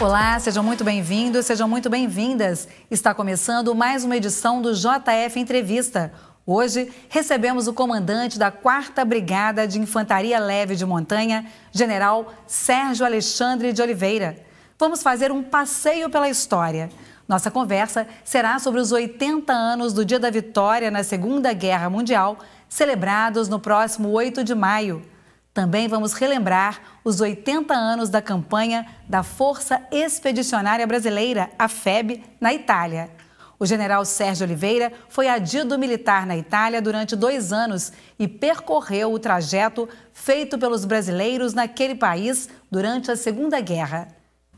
Olá, sejam muito bem-vindos, sejam muito bem-vindas. Está começando mais uma edição do JF Entrevista. Hoje recebemos o comandante da 4ª Brigada de Infantaria Leve de Montanha, General Sérgio Alexandre de Oliveira. Vamos fazer um passeio pela história. Nossa conversa será sobre os 80 anos do Dia da Vitória na Segunda Guerra Mundial, celebrados no próximo 8 de maio. Também vamos relembrar os 80 anos da campanha da Força Expedicionária Brasileira, a FEB, na Itália. O general Sérgio Oliveira foi adido militar na Itália durante 2 anos e percorreu o trajeto feito pelos brasileiros naquele país durante a Segunda Guerra.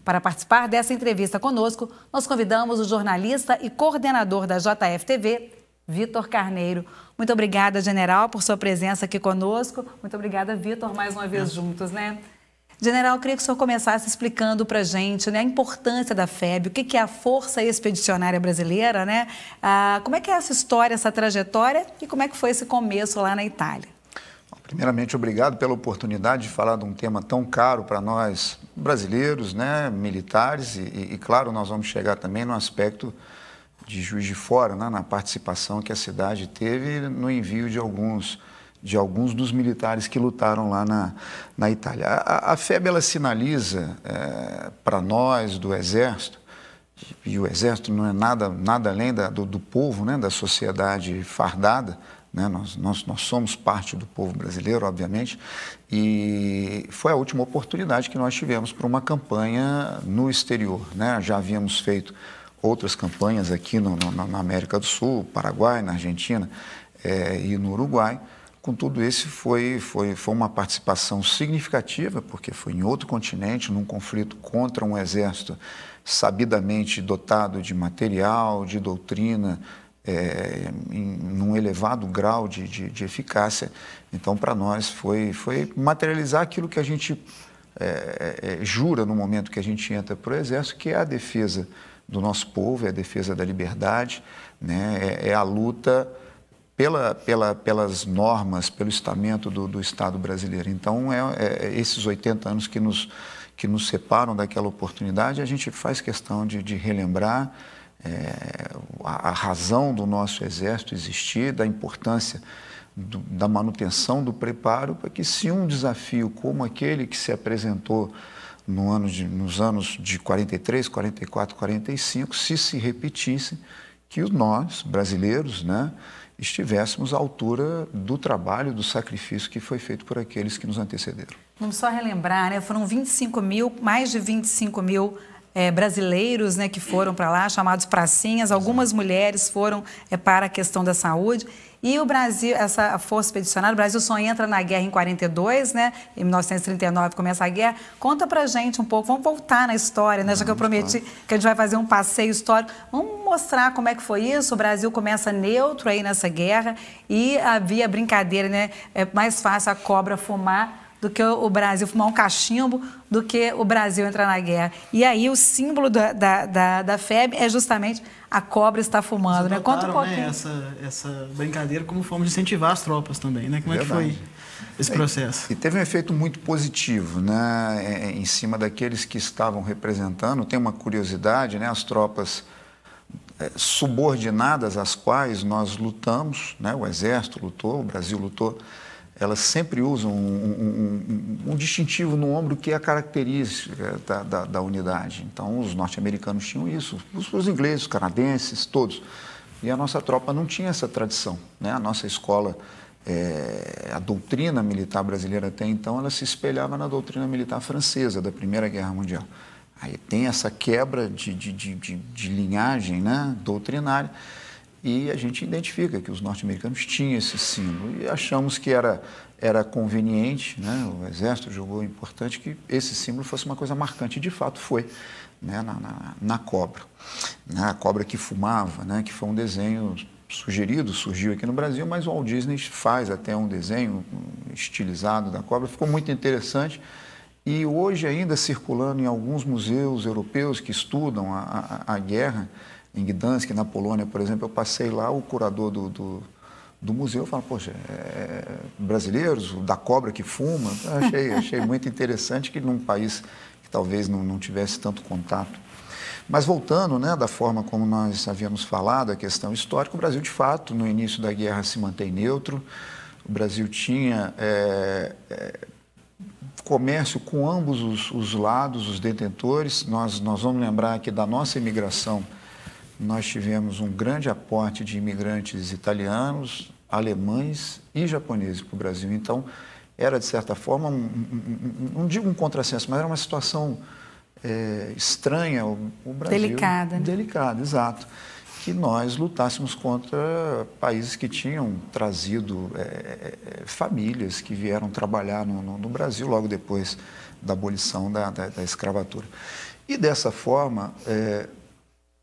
Para participar dessa entrevista conosco, nós convidamos o jornalista e coordenador da JF-TV, Vitor Carneiro. Muito obrigada, general, por sua presença aqui conosco. Muito obrigada, Vitor, mais uma vez juntos, né? General, eu queria que o senhor começasse explicando para a gente, né, a importância da FEB, o que é a Força Expedicionária Brasileira, né? Como é que é essa história, essa trajetória e como é que foi esse começo lá na Itália? Primeiramente, obrigado pela oportunidade de falar de um tema tão caro para nós brasileiros, né, militares e, claro, nós vamos chegar também no aspecto de Juiz de Fora, né, na participação que a cidade teve no envio de alguns dos militares que lutaram lá na Itália. A FEB, ela sinaliza para nós do Exército, e o Exército não é nada além do povo, né, da sociedade fardada, né, nós somos parte do povo brasileiro, obviamente, e foi a última oportunidade que nós tivemos para uma campanha no exterior, né? Já havíamos feito outras campanhas aqui na América do Sul, Paraguai, na Argentina e no Uruguai. Contudo, esse foi uma participação significativa, porque foi em outro continente, num conflito contra um exército sabidamente dotado de material, de doutrina, num elevado grau de eficácia. Então, para nós, foi materializar aquilo que a gente jura no momento que a gente entra para o Exército, que é a defesa do nosso povo, é a defesa da liberdade, né? É a luta pelas normas, pelo estamento do Estado brasileiro. Então, esses 80 anos que nos separam daquela oportunidade, a gente faz questão de relembrar a razão do nosso Exército existir, da importância da manutenção do preparo, para que se um desafio como aquele que se apresentou nos anos de 43, 44, 45, se repetisse, que nós, brasileiros, né, estivéssemos à altura do trabalho, do sacrifício que foi feito por aqueles que nos antecederam. Vamos só relembrar, né? Foram mais de 25 mil brasileiros, né, que foram para lá, chamados pracinhas. Algumas mulheres foram para a questão da saúde. E o Brasil, a Força Expedicionária, o Brasil só entra na guerra em 42, né? Em 1939 começa a guerra. Conta pra gente um pouco, vamos voltar na história, né? Já que eu prometi que a gente vai fazer um passeio histórico. Vamos mostrar como é que foi isso. O Brasil começa neutro aí nessa guerra e havia brincadeira, né? É mais fácil a cobra fumar do que o Brasil fumar um cachimbo, do que o Brasil entrar na guerra. E aí o símbolo da FEB é justamente a cobra está fumando, né? Conta um pouquinho. Né, essa brincadeira como forma de incentivar as tropas também, né? Como é que foi esse processo? E teve um efeito muito positivo, né, em cima daqueles que estavam representando. Tem uma curiosidade, né? As tropas subordinadas às quais nós lutamos, né? O Exército lutou, o Brasil lutou. Elas sempre usam um distintivo no ombro que é a característica da unidade. Então, os norte-americanos tinham isso, os ingleses, os canadenses, todos. E a nossa tropa não tinha essa tradição, né? A nossa escola, a doutrina militar brasileira até então, ela se espelhava na doutrina militar francesa da Primeira Guerra Mundial. Aí tem essa quebra de linhagem, né, doutrinária. E a gente identifica que os norte-americanos tinham esse símbolo e achamos que era conveniente, né? O Exército julgou importante que esse símbolo fosse uma coisa marcante, e de fato foi, né? na cobra, né? A cobra que fumava, né? Que foi um desenho sugerido, surgiu aqui no Brasil, mas o Walt Disney faz até um desenho estilizado da cobra, ficou muito interessante. E hoje ainda circulando em alguns museus europeus que estudam a guerra, em Gdansk, na Polônia, por exemplo, eu passei lá, o curador do museu fala, poxa, brasileiros, da cobra que fuma. Achei muito interessante que num país que talvez não tivesse tanto contato. Mas voltando, né, da forma como nós havíamos falado, a questão histórica, o Brasil, de fato, no início da guerra se mantém neutro. O Brasil tinha comércio com ambos os lados, os detentores. Nós vamos lembrar que da nossa imigração, nós tivemos um grande aporte de imigrantes italianos, alemães e japoneses para o Brasil. Então, era, de certa forma, não digo um contrassenso, mas era uma situação estranha, o Brasil... Delicada. Né? Delicada, exato. Que nós lutássemos contra países que tinham trazido famílias que vieram trabalhar no Brasil logo depois da abolição da escravatura. E, dessa forma,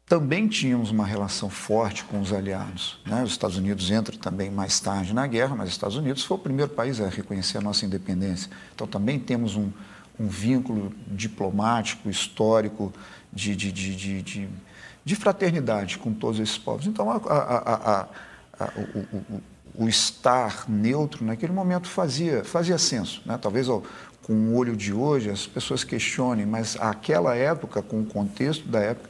também tínhamos uma relação forte com os aliados. Né? Os Estados Unidos entram também mais tarde na guerra, mas os Estados Unidos foi o primeiro país a reconhecer a nossa independência. Então, também temos um vínculo diplomático, histórico, de fraternidade com todos esses povos. Então, o estar neutro naquele momento fazia senso. Né? Talvez com o olho de hoje as pessoas questionem, mas aquela época, com o contexto da época,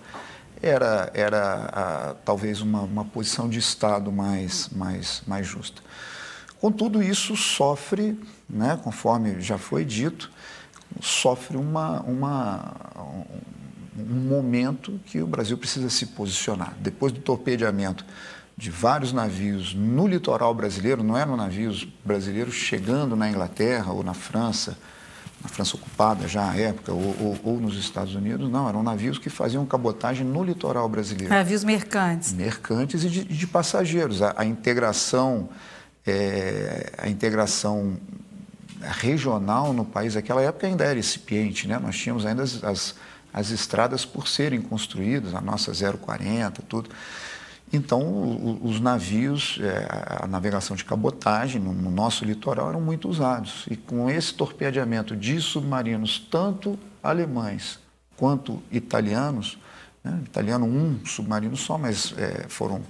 era talvez uma posição de Estado mais justa. Contudo, isso sofre, né, conforme já foi dito, sofre um momento que o Brasil precisa se posicionar. Depois do torpedeamento de vários navios no litoral brasileiro, não eram navios brasileiros chegando na Inglaterra ou na França ocupada já à época, ou nos Estados Unidos, não, eram navios que faziam cabotagem no litoral brasileiro. Navios mercantes. Mercantes e de passageiros. A integração regional no país naquela época ainda era incipiente, né? Nós tínhamos ainda as estradas por serem construídas, a nossa 040, tudo. Então, os navios, a navegação de cabotagem no nosso litoral eram muito usados. E com esse torpedeamento de submarinos, tanto alemães quanto italianos, né? Italiano um submarino só, mas foram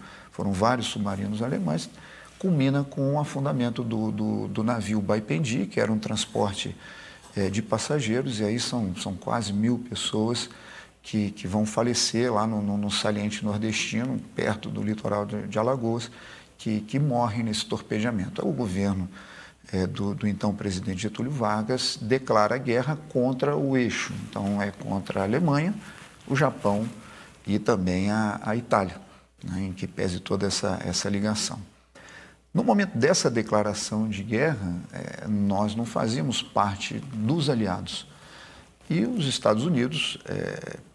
vários submarinos alemães, culmina com o afundamento do navio Baipendi, que era um transporte de passageiros, e aí são quase 1.000 pessoas que vão falecer lá no saliente nordestino, perto do litoral de Alagoas, que morrem nesse torpedeamento. O governo do então presidente Getúlio Vargas declara guerra contra o eixo, então é contra a Alemanha, o Japão e também a Itália, né, em que pese toda essa ligação. No momento dessa declaração de guerra, nós não fazíamos parte dos aliados. E os Estados Unidos,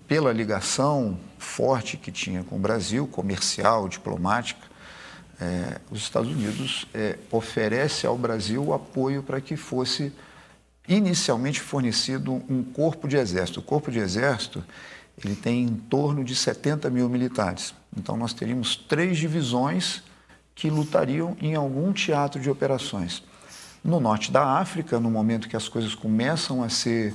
pela ligação forte que tinha com o Brasil, comercial, diplomática, os Estados Unidos oferece ao Brasil o apoio para que fosse inicialmente fornecido um corpo de exército. O corpo de exército ele tem em torno de 70 mil militares. Então, nós teríamos 3 divisões que lutariam em algum teatro de operações. No norte da África, no momento que as coisas começam a ser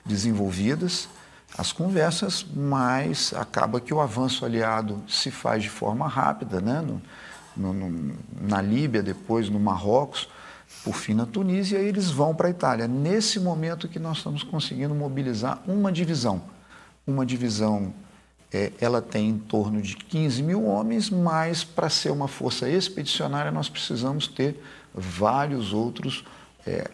desenvolvidas, as conversas, mas acaba que o avanço aliado se faz de forma rápida, né? Na Líbia, depois no Marrocos, por fim na Tunísia, e eles vão para a Itália. Nesse momento que nós estamos conseguindo mobilizar uma divisão. Uma divisão ela tem em torno de 15 mil homens, mas para ser uma força expedicionária nós precisamos ter vários outros,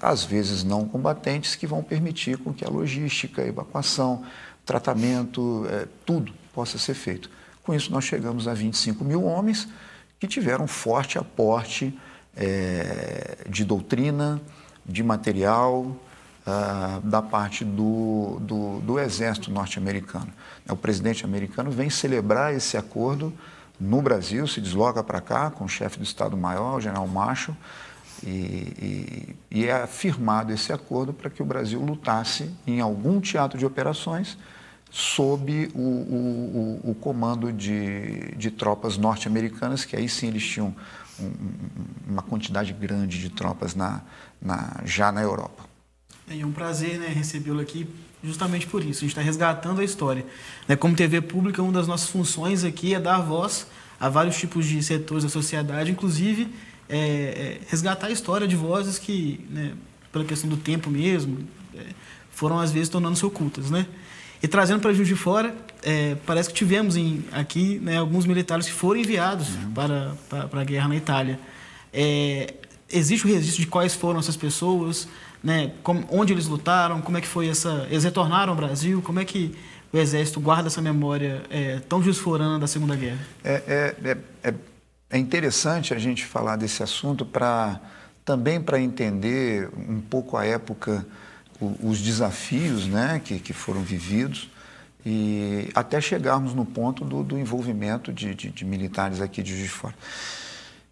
às vezes não combatentes, que vão permitir com que a logística, a evacuação, tratamento, tudo possa ser feito. Com isso nós chegamos a 25 mil homens que tiveram forte aporte de doutrina, de material, da parte do exército norte-americano. O presidente americano vem celebrar esse acordo no Brasil, se desloca para cá com o chefe do Estado-Maior, o general Marshall, e é firmado esse acordo para que o Brasil lutasse em algum teatro de operações sob o comando de tropas norte-americanas, que aí sim eles tinham uma quantidade grande de tropas já na Europa. É um prazer, né, recebê-lo aqui justamente por isso. A gente está resgatando a história. Como TV pública, uma das nossas funções aqui é dar voz a vários tipos de setores da sociedade, inclusive resgatar a história de vozes que pela questão do tempo mesmo, foram às vezes tornando-se ocultas, né? E trazendo para Juiz de Fora, parece que tivemos aqui, né, alguns militares que foram enviados para a guerra na Itália. Existe o registro de quais foram essas pessoas, né, onde eles lutaram, como é que foi eles retornaram ao Brasil, como é que o Exército guarda essa memória tão jusforana da Segunda Guerra? É interessante a gente falar desse assunto também para entender um pouco a época, os desafios, né, que foram vividos e até chegarmos no ponto do envolvimento de militares aqui de Juiz de Fora.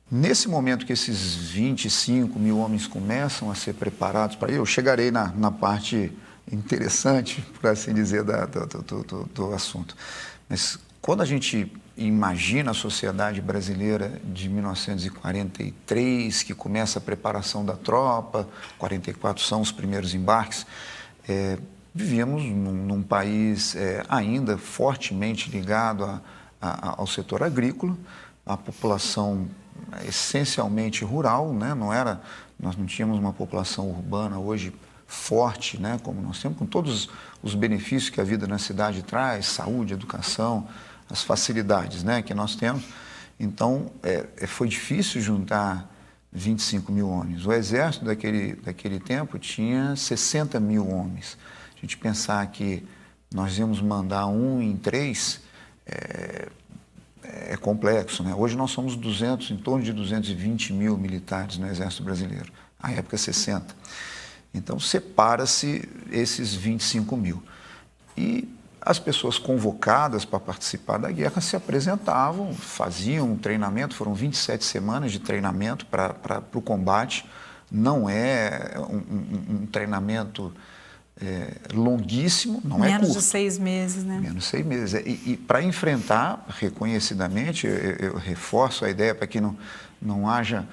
Nesse momento que esses 25 mil homens começam a ser preparados para ir, eu chegarei na parte interessante, por assim dizer, do assunto. Mas quando a gente imagina a sociedade brasileira de 1943, que começa a preparação da tropa, 44 são os primeiros embarques, vivíamos num país ainda fortemente ligado ao setor agrícola, a população essencialmente rural, né? Nós não tínhamos uma população urbana hoje forte, né? Como nós temos, com todos os benefícios que a vida na cidade traz, saúde, educação, as facilidades, né, que nós temos. Então, foi difícil juntar 25 mil homens. O exército daquele tempo tinha 60 mil homens. A gente pensar que nós íamos mandar 1 em 3, é complexo, né? Hoje nós somos em torno de 220 mil militares no Exército Brasileiro, à época 60. Então separa-se esses 25 mil. E as pessoas convocadas para participar da guerra se apresentavam, faziam um treinamento, foram 27 semanas de treinamento para o combate. Não é um treinamento longuíssimo, não é curto. Menos de 6 meses, né? Menos de 6 meses. E para enfrentar, reconhecidamente, eu reforço a ideia para que não haja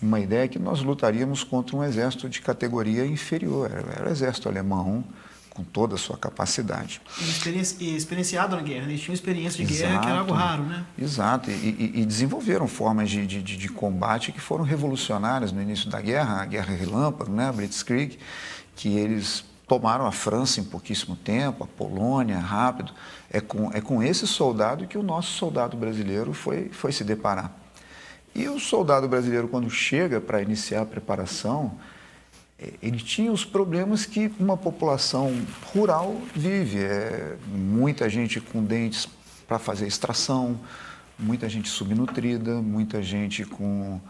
uma ideia que nós lutaríamos contra um exército de categoria inferior. Era o exército alemão, com toda a sua capacidade. Experienciado na guerra, eles tinham experiência de guerra, que era algo raro, né? Exato, e desenvolveram formas de combate que foram revolucionárias no início da guerra, a Guerra Relâmpago, né, a Blitzkrieg, que eles tomaram a França em pouquíssimo tempo, a Polônia, rápido. É com esse soldado que o nosso soldado brasileiro foi se deparar. E o soldado brasileiro, quando chega para iniciar a preparação, ele tinha os problemas que uma população rural vive. Muita gente com dentes para fazer extração, muita gente subnutrida, muita gente com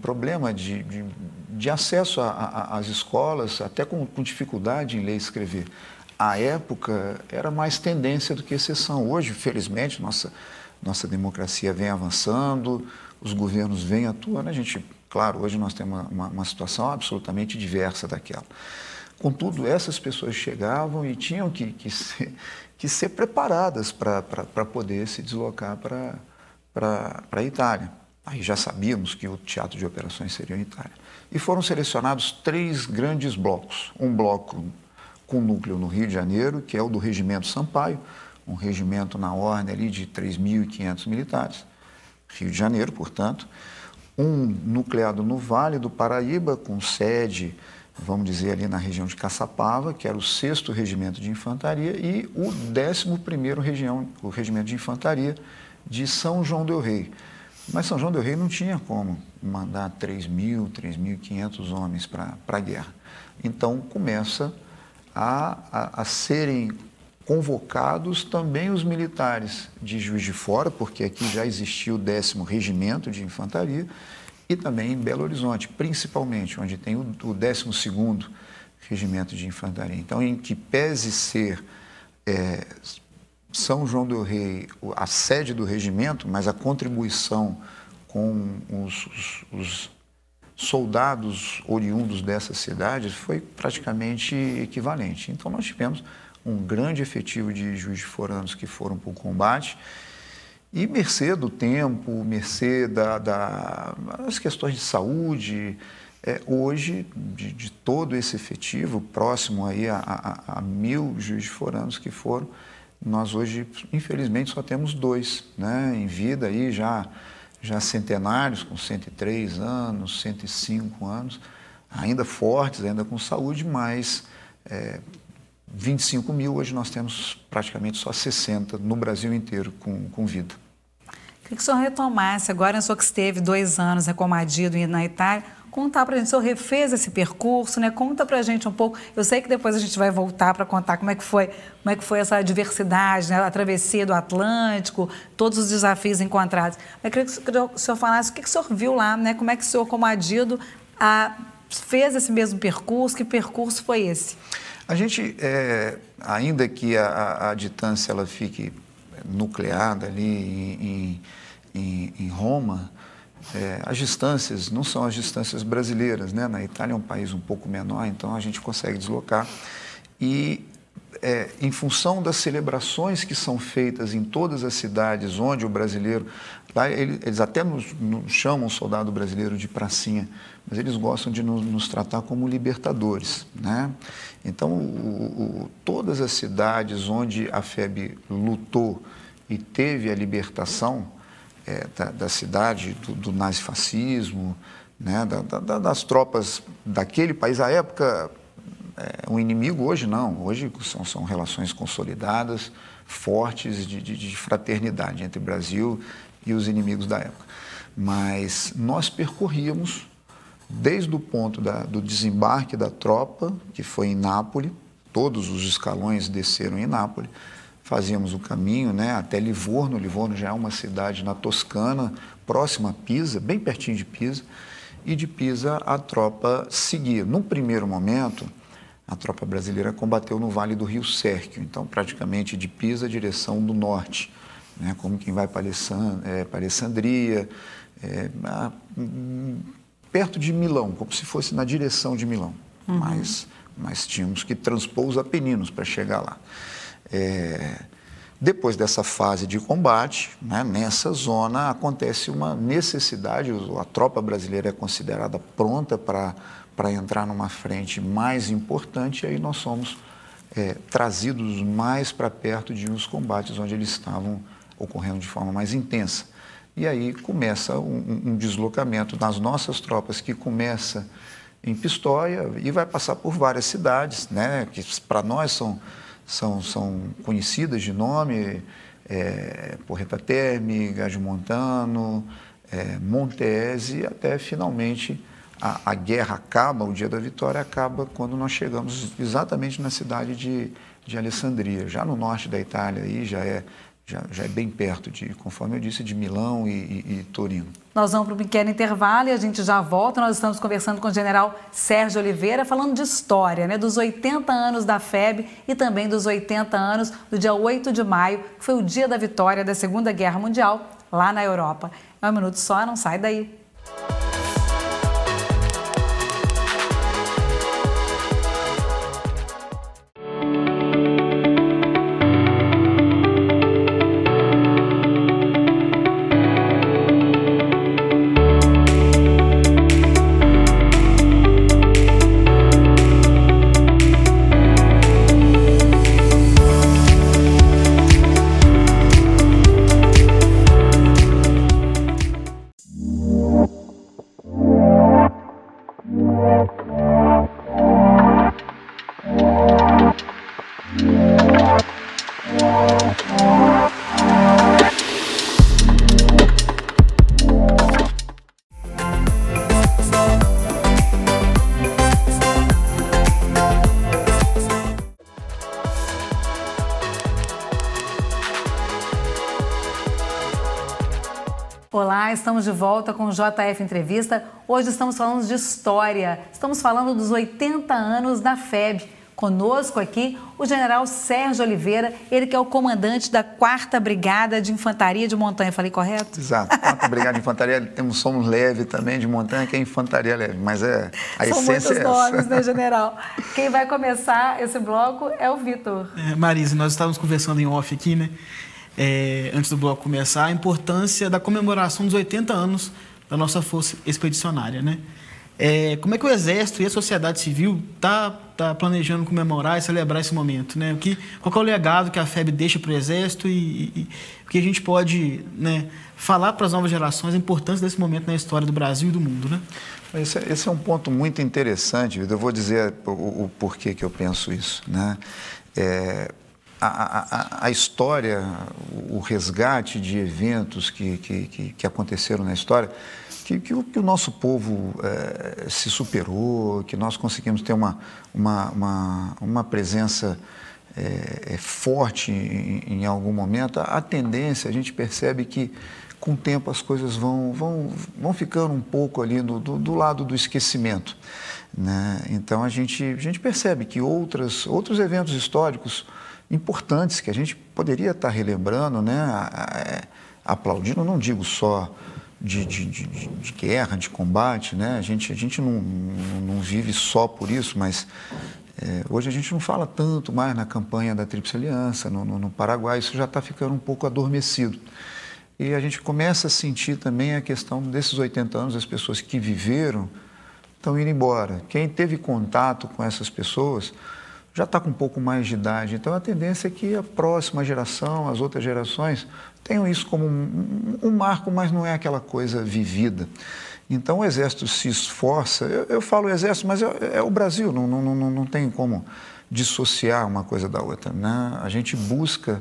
problema de acesso às escolas, até com dificuldade em ler e escrever. À época, era mais tendência do que exceção. Hoje, felizmente, nossa democracia vem avançando, os governos vêm atuando. Claro, hoje nós temos uma situação absolutamente diversa daquela. Contudo, essas pessoas chegavam e tinham que ser preparadas para poder se deslocar para a Itália. Aí já sabíamos que o teatro de operações seria a Itália. E foram selecionados 3 grandes blocos. Um bloco com núcleo no Rio de Janeiro, que é o do Regimento Sampaio, um regimento na ordem ali de 3.500 militares, Rio de Janeiro, portanto. Um nucleado no Vale do Paraíba, com sede, vamos dizer, ali na região de Caçapava, que era o 6º Regimento de Infantaria, e o 11º Regimento de Infantaria de São João del Rei. Mas São João del Rei não tinha como mandar 3.500 homens para a guerra. Então, começa a serem convocados também os militares de Juiz de Fora, porque aqui já existia o 10º Regimento de Infantaria, e também em Belo Horizonte, principalmente, onde tem o 12º Regimento de Infantaria. Então, em que pese ser São João del Rei a sede do regimento, mas a contribuição com os soldados oriundos dessa cidade foi praticamente equivalente. Então, nós tivemos um grande efetivo de Juiz de Foranos que foram para o combate, e mercê do tempo, mercê das questões de saúde, hoje, de todo esse efetivo, próximo aí a 1.000 Juiz de Foranos que foram, nós hoje, infelizmente, só temos 2, né, em vida aí, já centenários, com 103 anos, 105 anos. ainda fortes, ainda com saúde, mas 25 mil, hoje nós temos praticamente só 60 no Brasil inteiro com vida. Queria que o senhor retomasse, agora o senhor que esteve 2 anos recomadido na Itália, contar para a gente, o senhor refez esse percurso, né? Conta para a gente um pouco, eu sei que depois a gente vai voltar para contar como é que foi essa diversidade, né? A travessia do Atlântico, todos os desafios encontrados. Mas eu queria que o senhor falasse o que o senhor viu lá, né? Como é que o senhor, comadido, fez esse mesmo percurso, que percurso foi esse? A gente, ainda que a distância ela fique nucleada ali em Roma, as distâncias não são as distâncias brasileiras, né? Na Itália é um país um pouco menor, então a gente consegue deslocar. E em função das celebrações que são feitas em todas as cidades onde o brasileiro... Lá eles até nos chamam o soldado brasileiro de pracinha, mas eles gostam de nos tratar como libertadores, né? Então, todas as cidades onde a FEB lutou e teve a libertação da cidade, do nazifascismo, né? Das tropas daquele país, à época, um inimigo, hoje não, hoje são relações consolidadas, fortes, de fraternidade entre o Brasil e os inimigos da época. Mas nós percorríamos desde o ponto do desembarque da tropa, que foi em Nápoles, todos os escalões desceram em Nápoles, fazíamos o caminho, né, até Livorno. Livorno já é uma cidade na Toscana, próxima a Pisa, bem pertinho de Pisa, e de Pisa a tropa seguia. Num primeiro momento, a tropa brasileira combateu no Vale do Rio Sérquio, então praticamente de Pisa, direção do norte, né, como quem vai para Alessandria, perto de Milão, como se fosse na direção de Milão, mas tínhamos que transpor os Apeninos para chegar lá. Depois dessa fase de combate, né, nessa zona acontece uma necessidade, a tropa brasileira é considerada pronta para entrar numa frente mais importante, e aí nós somos trazidos mais para perto de uns combates onde eles estavam ocorrendo de forma mais intensa. E aí começa um deslocamento das nossas tropas, que começa em Pistoia e vai passar por várias cidades, né, que para nós são conhecidas de nome, Porreta Terme, Gagimontano, Montese, até finalmente a guerra acaba, o dia da vitória acaba quando nós chegamos exatamente na cidade de Alessandria, já no norte da Itália, aí já é bem perto, conforme eu disse, de Milão e Torino. Nós vamos para um pequeno intervalo e a gente já volta. Nós estamos conversando com o general Sérgio Oliveira, falando de história, né, dos 80 anos da FEB e também dos 80 anos do dia 8 de maio, que foi o dia da vitória da Segunda Guerra Mundial lá na Europa. É um minuto só, não sai daí. Olá, estamos de volta com o JF Entrevista. Hoje estamos falando de história, estamos falando dos 80 anos da FEB. Conosco aqui o general Sérgio Oliveira, ele que é o comandante da 4ª Brigada de Infantaria de Montanha. Falei correto? Exato, 4ª Brigada de Infantaria, somos leve também de montanha, que é infantaria leve, mas a essência é essa. São muitos nomes, né, general? Quem vai começar esse bloco é o Vitor. Marise, nós estávamos conversando em off aqui, né? Antes do bloco começar, a importância da comemoração dos 80 anos da nossa Força Expedicionária, né? Como é que o Exército e a sociedade civil tá planejando comemorar e celebrar esse momento, né? Qual é o legado que a FEB deixa para o Exército e o que a gente pode, né, falar para as novas gerações a importância desse momento na história do Brasil e do mundo, né? Esse é um ponto muito interessante, eu vou dizer o porquê que eu penso isso, né? A história, o resgate de eventos que aconteceram na história, que o nosso povo se superou, que nós conseguimos ter uma presença forte em algum momento, a tendência, a gente percebe que com o tempo as coisas vão ficando um pouco ali do lado do esquecimento, né? Então a gente percebe que outros eventos históricos importantes que a gente poderia estar relembrando, né? Aplaudindo, não digo só de guerra, de combate, né? A gente não vive só por isso, mas hoje a gente não fala tanto mais na campanha da Tríplice Aliança, no Paraguai, isso já está ficando um pouco adormecido. E a gente começa a sentir também a questão desses 80 anos, as pessoas que viveram estão indo embora. Quem teve contato com essas pessoas já está com um pouco mais de idade. Então, a tendência é que a próxima geração, as outras gerações, tenham isso como um marco, mas não é aquela coisa vivida. Então, o Exército se esforça, eu falo Exército, mas é o Brasil, não tem como dissociar uma coisa da outra, né? A gente busca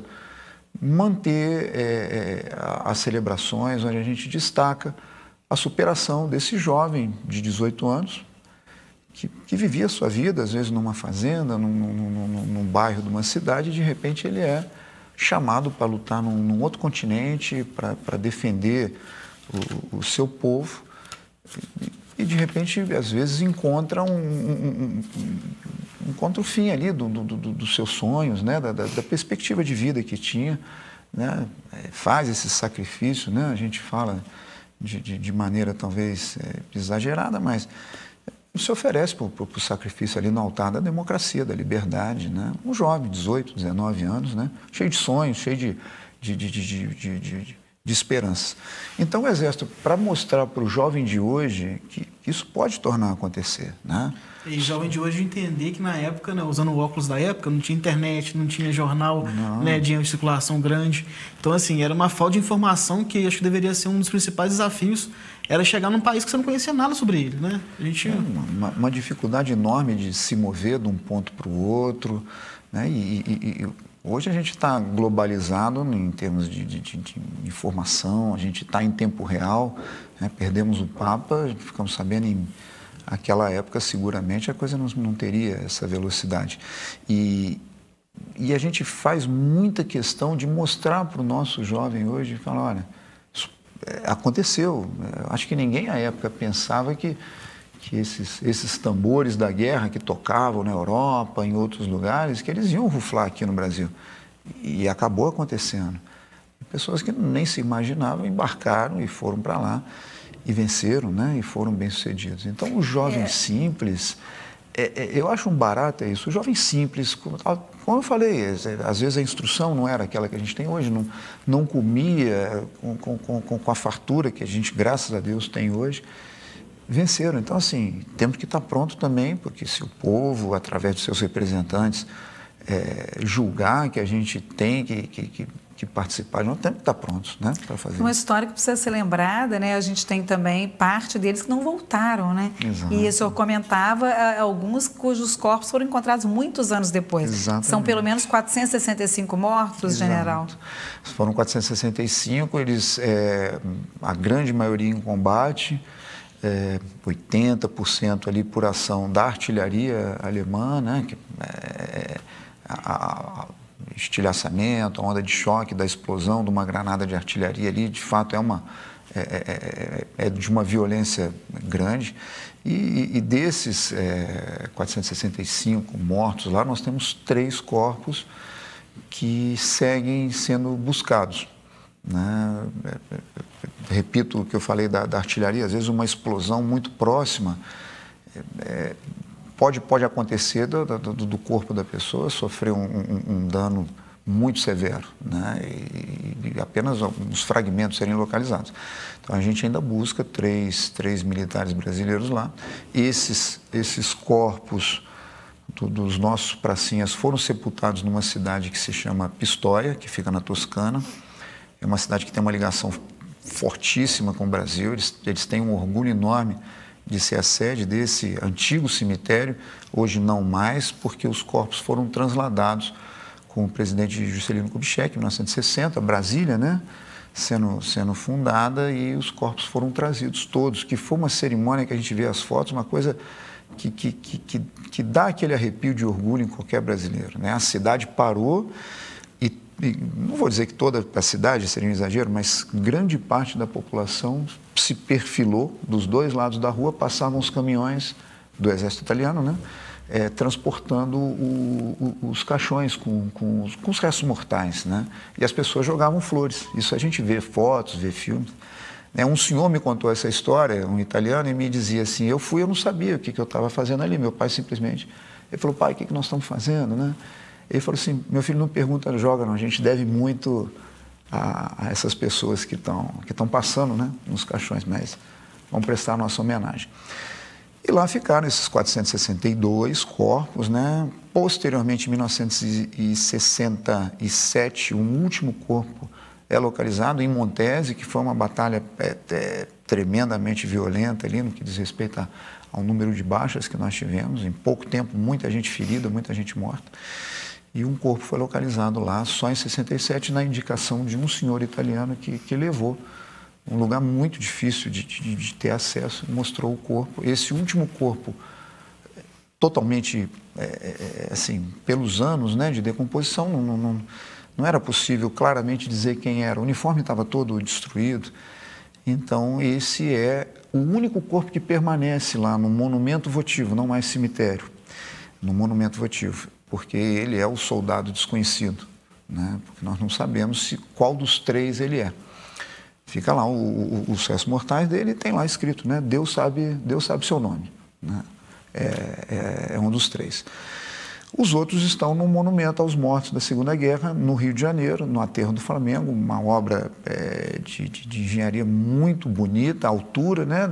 manter as celebrações onde a gente destaca a superação desse jovem de 18 anos que vivia a sua vida, às vezes numa fazenda, num bairro de uma cidade, e de repente ele é chamado para lutar num outro continente, para defender o seu povo, e de repente, às vezes, encontra o fim ali dos seus sonhos, né? da perspectiva de vida que tinha, né? Faz esse sacrifício, né? A gente fala de maneira talvez exagerada, mas se oferece para o sacrifício ali no altar da democracia, da liberdade, né? Um jovem, 18, 19 anos, né? Cheio de sonhos, cheio de esperança. Então, o Exército, para mostrar para o jovem de hoje que isso pode tornar a acontecer, né? E jovem de hoje entender que na época, né, usando o óculos da época, não tinha internet, não tinha jornal, né, de circulação grande. Então, assim, era uma falta de informação que acho que deveria ser um dos principais desafios, era chegar num país que você não conhecia nada sobre ele, né? A gente... uma dificuldade enorme de se mover de um ponto para o outro, né? E hoje a gente está globalizado em termos de informação, a gente está em tempo real, né? Perdemos o Papa, ficamos sabendo naquela época, seguramente, a coisa não teria essa velocidade. E a gente faz muita questão de mostrar para o nosso jovem hoje, falar, olha, isso aconteceu. Acho que ninguém à época pensava que esses tambores da guerra que tocavam na Europa, em outros lugares, que eles iam ruflar aqui no Brasil. E acabou acontecendo. Pessoas que nem se imaginavam embarcaram e foram para lá e venceram, né? E foram bem-sucedidos. Então, o jovem simples, eu acho um barato isso. O jovem simples, como eu falei, às vezes a instrução não era aquela que a gente tem hoje, não comia com a fartura que a gente, graças a Deus, tem hoje. Venceram. Então, assim, temos que estar pronto também, porque se o povo, através dos seus representantes, julgar que a gente tem que participar, nós temos que estar prontos, né, para fazer. Uma história que precisa ser lembrada, né? A gente tem também parte deles que não voltaram, né? Exato. E o senhor comentava alguns cujos corpos foram encontrados muitos anos depois. Exatamente. São pelo menos 465 mortos, Exato. general. Foram 465, eles, a grande maioria em combate, 80% ali por ação da artilharia alemã, né? Estilhaçamento, a onda de choque da explosão de uma granada de artilharia ali, de fato é de uma violência grande. E desses 465 mortos lá, nós temos 3 corpos que seguem sendo buscados, né? Repito o que eu falei da artilharia, às vezes uma explosão muito próxima pode acontecer do corpo da pessoa, sofrer um dano muito severo, né? E apenas alguns fragmentos serem localizados. Então, a gente ainda busca três militares brasileiros lá. Esses corpos dos nossos pracinhas foram sepultados numa cidade que se chama Pistoia, que fica na Toscana. É uma cidade que tem uma ligação fortíssima com o Brasil. Eles têm um orgulho enorme de ser a sede desse antigo cemitério. Hoje não mais, porque os corpos foram transladados com o presidente Juscelino Kubitschek, em 1960, Brasília, né, sendo fundada, e os corpos foram trazidos todos, que foi uma cerimônia que a gente vê as fotos, uma coisa que dá aquele arrepio de orgulho em qualquer brasileiro, né? A cidade parou e não vou dizer que toda a cidade seria um exagero, mas grande parte da população se perfilou dos dois lados da rua, passavam os caminhões do exército italiano, né? Transportando os caixões com os restos mortais, né? E as pessoas jogavam flores. Isso a gente vê fotos, vê filmes. Um senhor me contou essa história, um italiano, e me dizia assim, eu não sabia o que eu estava fazendo ali. Meu pai simplesmente, ele falou, pai, o que nós estamos fazendo, né? Ele falou assim, meu filho, não pergunta, joga não, a gente deve muito a essas pessoas que estão passando, né, nos caixões, mas vamos prestar a nossa homenagem. E lá ficaram esses 462 corpos, né? Posteriormente, em 1967, um último corpo é localizado em Montese, que foi uma batalha tremendamente violenta ali, no que diz respeito ao número de baixas que nós tivemos. Em pouco tempo, muita gente ferida, muita gente morta. E um corpo foi localizado lá só em 67, na indicação de um senhor italiano que levou. Um lugar muito difícil de ter acesso, mostrou o corpo. Esse último corpo, totalmente, assim, pelos anos, né, de decomposição, não era possível claramente dizer quem era. O uniforme estava todo destruído. Então, esse é o único corpo que permanece lá no monumento votivo, não mais cemitério, no monumento votivo, porque ele é o soldado desconhecido, né, porque nós não sabemos qual dos três ele é. Fica lá os restos mortais dele, tem lá escrito, né? Deus sabe seu nome, né? É um dos três. Os outros estão no monumento aos mortos da Segunda Guerra, no Rio de Janeiro, no Aterro do Flamengo, uma obra de engenharia muito bonita, a altura, né,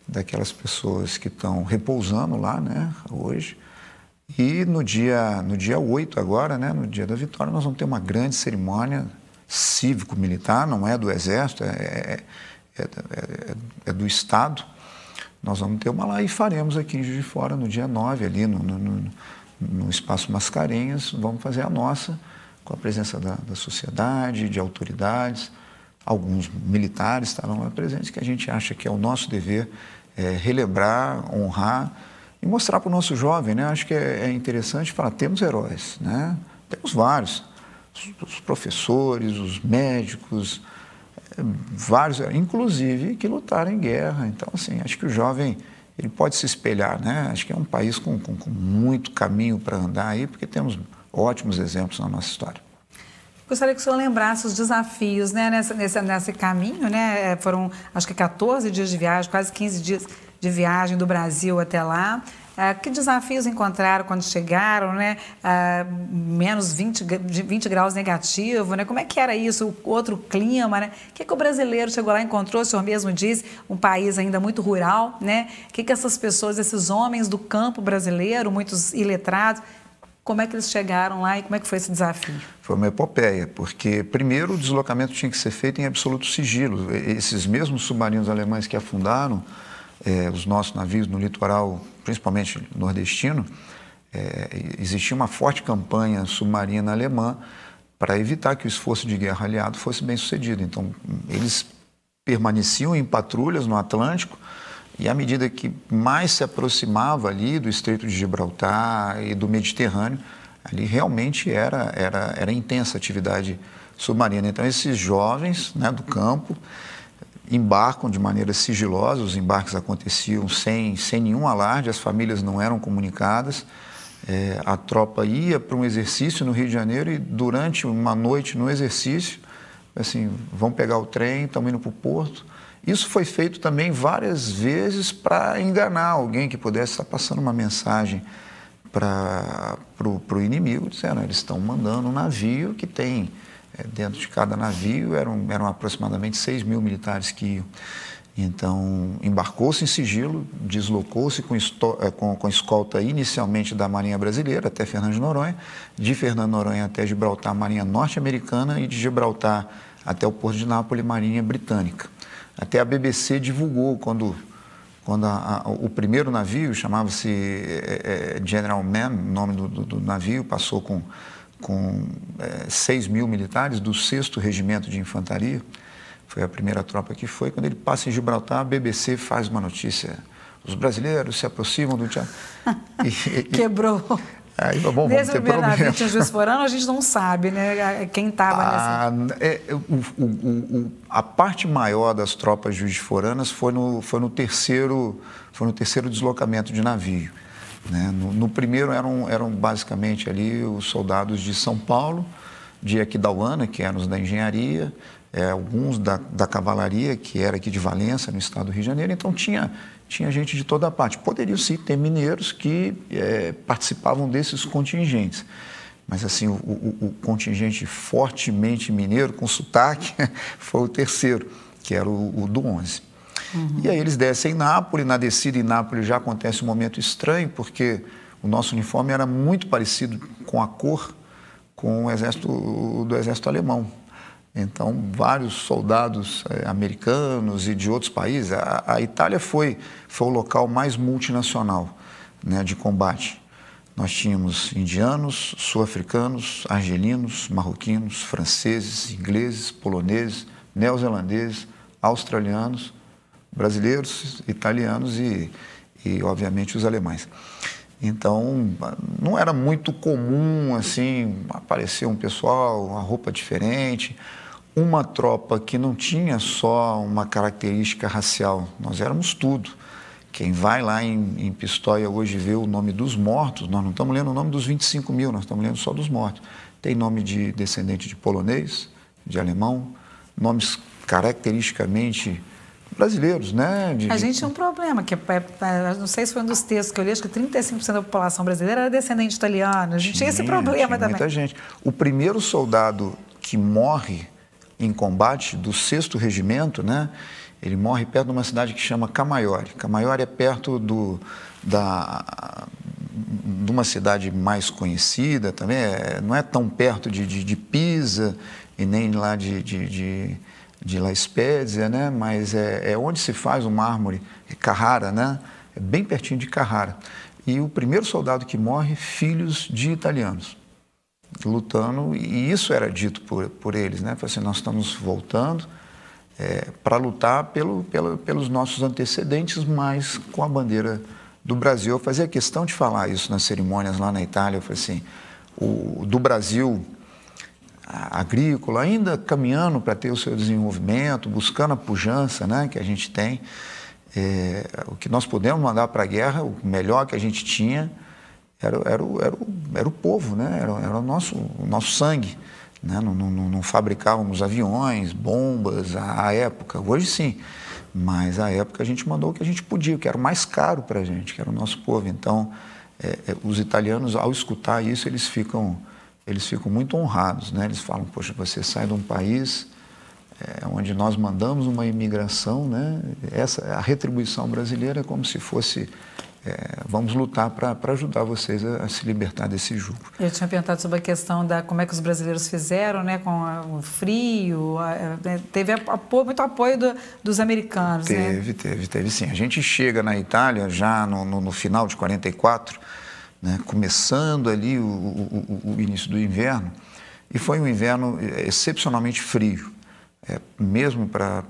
daquelas pessoas que estão repousando lá, né, hoje. E no dia 8 agora, né, no dia da vitória, nós vamos ter uma grande cerimônia cívico-militar, não é do Exército, é do Estado. Nós vamos ter uma lá e faremos aqui em Juiz de Fora, no dia 9, ali no Espaço Mascarenhas, vamos fazer a nossa, com a presença da sociedade, de autoridades, alguns militares estarão lá presentes, que a gente acha que é o nosso dever relembrar, honrar e mostrar para o nosso jovem, né? Acho que é interessante falar, temos heróis, né? Temos vários. Os professores, os médicos, vários, inclusive, que lutaram em guerra. Então, assim, acho que o jovem ele pode se espelhar, né? Acho que é um país com muito caminho para andar aí, porque temos ótimos exemplos na nossa história. Gostaria que o senhor lembrasse os desafios, né, nesse caminho, né? Foram, acho que 14 dias de viagem, quase 15 dias de viagem do Brasil até lá. Que desafios encontraram quando chegaram, né? Menos 20 graus negativo, né? Como é que era isso? O outro clima, né? O que o brasileiro chegou lá e encontrou? O senhor mesmo disse, um país ainda muito rural, né? O que essas pessoas, esses homens do campo brasileiro, muitos iletrados, como é que eles chegaram lá e como é que foi esse desafio? Foi uma epopeia, porque primeiro o deslocamento tinha que ser feito em absoluto sigilo. Esses mesmos submarinos alemães que afundaram os nossos navios no litoral, principalmente nordestino, existia uma forte campanha submarina alemã para evitar que o esforço de guerra aliado fosse bem sucedido. Então, eles permaneciam em patrulhas no Atlântico e, à medida que mais se aproximava ali do Estreito de Gibraltar e do Mediterrâneo, ali realmente era intensa a atividade submarina. Então, esses jovens, né, do campo embarcam de maneira sigilosa, os embarques aconteciam sem nenhum alarde, as famílias não eram comunicadas, a tropa ia para um exercício no Rio de Janeiro e durante uma noite no exercício, assim, vão pegar o trem, estão indo para o porto. Isso foi feito também várias vezes para enganar alguém que pudesse estar passando uma mensagem para o inimigo, dizendo, eles estão mandando um navio que tem, dentro de cada navio, eram aproximadamente 6 mil militares que iam. Então, embarcou-se em sigilo, deslocou-se com escolta inicialmente da Marinha Brasileira até Fernando de Noronha, de Fernando de Noronha até Gibraltar, Marinha Norte-Americana, e de Gibraltar até o Porto de Nápoles, Marinha Britânica. Até a BBC divulgou quando o primeiro navio, chamava-se General Man, o nome do navio, passou com 6 mil militares do 6º Regimento de Infantaria. Foi a primeira tropa que foi. Quando ele passa em Gibraltar, a BBC faz uma notícia. Os brasileiros se aproximam do teatro. Quebrou. Aí, bom, nesse vamos ter primeiro problema. navio tinha Juiz Forano, a gente não sabe, né? Quem estava nessa. A parte maior das tropas Juiz de Foranas foi no terceiro deslocamento de navio. Né? No primeiro eram basicamente ali os soldados de São Paulo, de Aquidauana, que eram os da engenharia, alguns da cavalaria, que era aqui de Valença, no estado do Rio de Janeiro. Então tinha gente de toda a parte. Poderiam sim ter mineiros que participavam desses contingentes. Mas assim, o contingente fortemente mineiro, com sotaque, foi o terceiro, que era o do 11. Uhum. E aí eles descem em Nápoles. Na descida em Nápoles já acontece um momento estranho, porque o nosso uniforme era muito parecido com a cor com do exército alemão. Então, vários soldados americanos e de outros países. A Itália foi o local mais multinacional, né, de combate. Nós tínhamos indianos, sul-africanos, argelinos, marroquinos, franceses, ingleses, poloneses, neozelandeses, australianos, brasileiros, italianos e obviamente, os alemães. Então, não era muito comum, assim, aparecer um pessoal, uma roupa diferente, uma tropa que não tinha só uma característica racial, nós éramos tudo. Quem vai lá em Pistoia hoje vê o nome dos mortos, nós não estamos lendo o nome dos 25 mil, nós estamos lendo só dos mortos. Tem nome de descendente de polonês, de alemão, nomes caracteristicamente brasileiros, né? A gente tinha um problema, que não sei se foi um dos textos que eu li, acho que 35% da população brasileira era descendente italiano. A gente tinha esse problema também. Muita gente. O primeiro soldado que morre em combate do 6º Regimento, né? Ele morre perto de uma cidade que chama Camaiore. Camaiore é perto de uma cidade mais conhecida também, não é tão perto de Pisa e nem lá de La Spezia, né? Mas é onde se faz o mármore, Carrara, né? É bem pertinho de Carrara. E o primeiro soldado que morre, filhos de italianos, lutando, e isso era dito por eles, né? Assim, nós estamos voltando para lutar pelos nossos antecedentes, mas com a bandeira do Brasil. Eu fazia questão de falar isso nas cerimônias lá na Itália. Eu falei assim, do Brasil agrícola, ainda caminhando para ter o seu desenvolvimento, buscando a pujança, né, que a gente tem. O que nós pudemos mandar para a guerra, o melhor que a gente tinha, era o povo, né? Era o nosso sangue. Né? Não fabricávamos aviões, bombas à época, hoje sim, mas à época a gente mandou o que a gente podia, o que era o mais caro para a gente, que era o nosso povo. Então, os italianos, ao escutar isso, eles ficam muito honrados, né? Eles falam, poxa, você sai de um país onde nós mandamos uma imigração, né? A retribuição brasileira é como se fosse, vamos lutar para ajudar vocês a se libertar desse jugo. Eu tinha perguntado sobre a questão da como é que os brasileiros fizeram, né, com o frio, teve muito apoio dos americanos, Teve sim. A gente chega na Itália já no final de 44, né, começando ali o início do inverno, e foi um inverno excepcionalmente frio, mesmo para